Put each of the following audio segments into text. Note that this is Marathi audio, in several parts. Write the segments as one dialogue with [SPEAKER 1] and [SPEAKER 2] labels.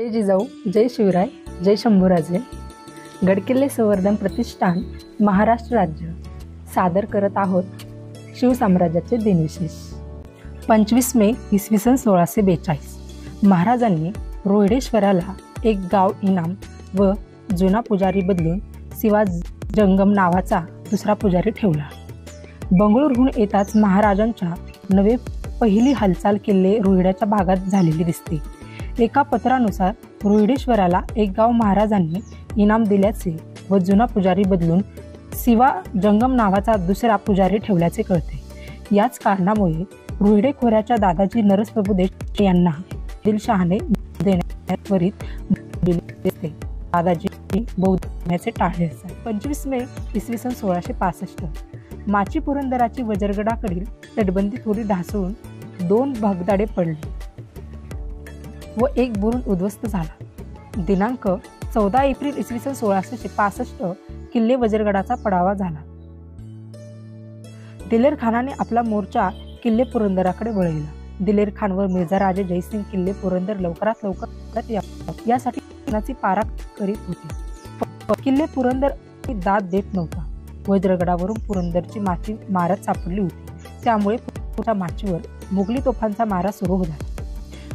[SPEAKER 1] जय जिजाऊ, जय शिवराय, जय शंभूराजे। गडकिल्ले संवर्धन प्रतिष्ठान महाराष्ट्र राज्य सादर करत आहोत शिवसाम्राज्याचे दिनविशेष। 25 मे इसवी सन 1642 महाराजांनी रोहिडेश्वराला एक गाव इनाम व जुना पुजारी बदलून शिवा जंगम नावाचा दुसरा पुजारी ठेवला। बंगळूरहून येताच महाराजांच्या नवे पहिली हालचाल किल्ले रोहिड्याच्या भागात झालेली दिसते। एका पत्रानुसार रोहिडेश्वराला एक गाव महाराजांनी इनाम दिल्याचे व जुना पुजारी बदलून शिवा जंगम नावाचा दुसरा पुजारी ठेवल्याचे कळते। याच कारणामुळे रोहिडे खोऱ्याच्या दादाजी नरसप्रभू देशमुख यांना दिलशहाने देण्यात त्वरित दिले। दादाजी बौद्ध देण्याचे टाळले असतात। 25 मे इसवी सन 1665 माची पुरंदराची वज्रगडाकडील तटबंदी थोडी ढासळून 2 भगदाडे पडले व एक बुरुज उद्ध्वस्त झाला। दिनांक 14 एप्रिल इसवी सन 1665 किल्ले वज्रगडाचा पडावा झाला। दिलेर खानाने आपला मोर्चा किल्ले पुरंदराकडे वळविला। दिलेर खान व मिर्झा राजे जयसिंग किल्ले पुरंदर लवकरात लवकर यासाठी कोणाची पाराख करीत होते। किल्ले पुरंदर दाद देत नव्हता। वज्रगडावरून पुरंदरची माची मारत सापडली होती, त्यामुळे पुढच्या माचीवर मोगली तोफांचा मारा सुरू झाला।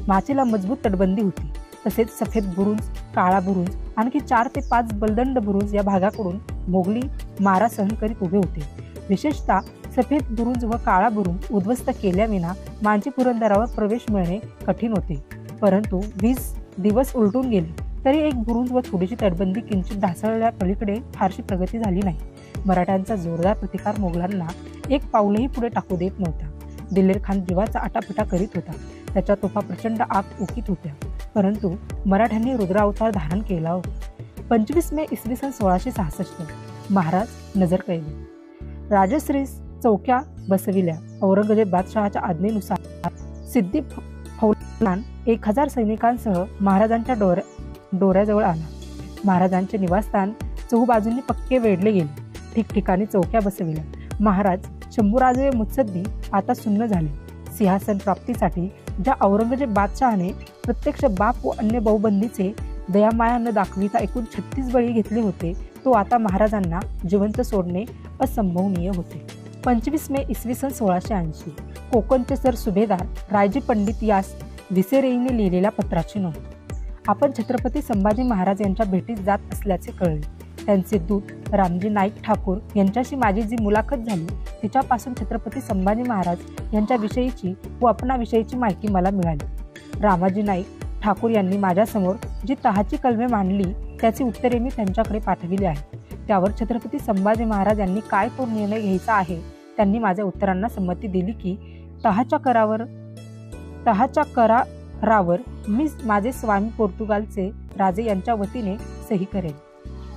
[SPEAKER 1] माचीला मजबूत तटबंदी होती, तसेच सफेद बुरुज, काळा बुरुज, आणखी 4 ते 5 बलदंड बुरुज या भागाकडून मोगली मारा सहन करीत उभे होते। विशेषतः सफेद बुरुज व काळा बुरुज उद्ध्वस्त केल्याविना माची पुरंदरावर प्रवेश मिळणे कठीण होते। परंतु 20 दिवस उलटून गेले तरी एक बुरुज व थोडीशी तटबंदी किंचित ढासळल्या पलीकडे फारशी प्रगती झाली नाही। मराठ्यांचा जोरदार प्रतिकार मोगलांना एक पाऊलही पुढे टाकू देत नव्हता। दिलेर खान जीवाचा आटापिटा करीत होता। त्याच्या तोफा प्रचंड आग उकीत होत्या, परंतु मराठ्यांनी रुद्रावतार धारण केला होता। 25 मे इसवी सन 1666 महाराज नजरकैद। राजश्री चौक्या बसविल्या। औरंगजेब बादशहाच्या आज्ञेनुसार सिद्दी फौलान 1000 सैनिकांसह महाराजांच्या डोऱ्याजवळ आला। महाराजांचे निवासस्थान चहूबाजूंनी पक्के वेढले गेले। ठिकठिकाणी चौक्या बसविल्या। महाराज शंभूराजे मुत्सद्दी आता सुन्न झाले। सिंहासन प्राप्तीसाठी ज्या औरंगजेब बादशहाने प्रत्यक्ष बाप व अन्य बहुबंदीचे दयामाया न दाखविता एकूण 36 बळी घेतले होते, तो आता महाराजांना जिवंत सोडणे असंभवनीय होते। 25 मे इसवी सन 1680 कोकणचे सर सुभेदार रायजी पंडित यास व्हिसेरेईने लिहिलेल्या पत्राची नोंद। आपण छत्रपती संभाजी महाराज यांच्या भेटीस जात असल्याचे कळले। त्यांचे दूत रामजी नाईक ठाकूर यांच्याशी माझी जी मुलाखत झाली तिच्यापासून छत्रपती संभाजी महाराज यांच्याविषयीची व आपणाविषयीची माहिती मला मिळाली। रामाजी नाईक ठाकूर यांनी माझ्यासमोर जी तहाची कलमे मांडली त्याची उत्तरे मी त्यांच्याकडे पाठविली आहे। त्यावर छत्रपती संभाजी महाराज यांनी काय तो निर्णय घ्यायचा आहे त्यांनी माझ्या उत्तरांना संमती दिली की तहाच्या करारावर मी माझे स्वामी पोर्तुगालचे राजे यांच्या वतीने सही करेन।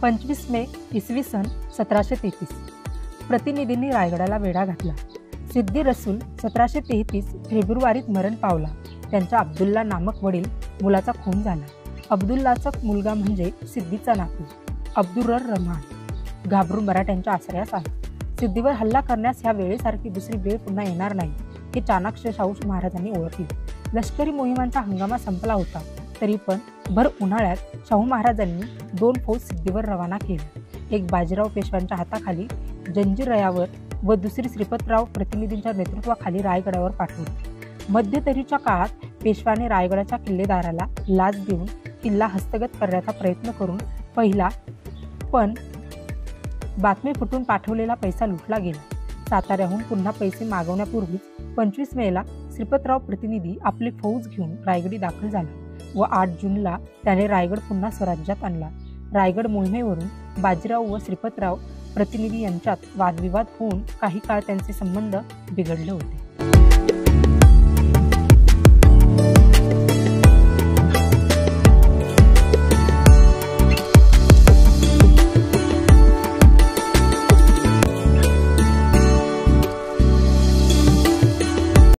[SPEAKER 1] 25 मे इसवी सन 1733 प्रतिनिधींनी रायगडाला वेढा घातला। सिद्दी रसूल 1733 फेब्रुवारीत मरण पावला। त्यांच्या अब्दुल्ला नामक वडील मुलाचा खून झाला। अब्दुल्लाचा मुलगा म्हणजे सिद्दीचा नातू अब्दुर्र रहमान घाबरून मराठ्यांच्या आश्रयास आला। सिद्दीवर हल्ला करण्यास ह्या वेळेसारखी दुसरी वेळ पुन्हा येणार नाही हे चाणक्य शाहू महाराजांनी ओळखले। लष्करी मोहिमांचा हंगामा संपला होता, तरी पण भर उन्हाळ्यात शाहू महाराजांनी 2 फौज सिद्दीवर रवाना केल्या। एक बाजीराव पेशव्यांच्या हाताखाली जंजीरयावर व दुसरी श्रीपतराव प्रतिनिधींच्या नेतृत्वाखाली रायगडावर पाठवली। मध्यंतरीच्या काळात पेशव्याने रायगडाच्या किल्लेदाराला लाच देऊन किल्ला हस्तगत करण्याचा प्रयत्न करून पहिला पण बातमी फुटून पाठवलेला पैसा लुटला गेला। साताऱ्याहून पुन्हा पैसे मागवण्यापूर्वीच 25 मेला श्रीपतराव प्रतिनिधी आपली फौज घेऊन रायगडी दाखल झाला व 8 जूनला त्याने रायगड पुन्हा स्वराज्यात आणला। रायगड मोहिमेवरून बाजीराव व श्रीपतराव प्रतिनिधी यांच्यात वादविवाद होऊन काही काळ त्यांचे संबंध बिघडले होते।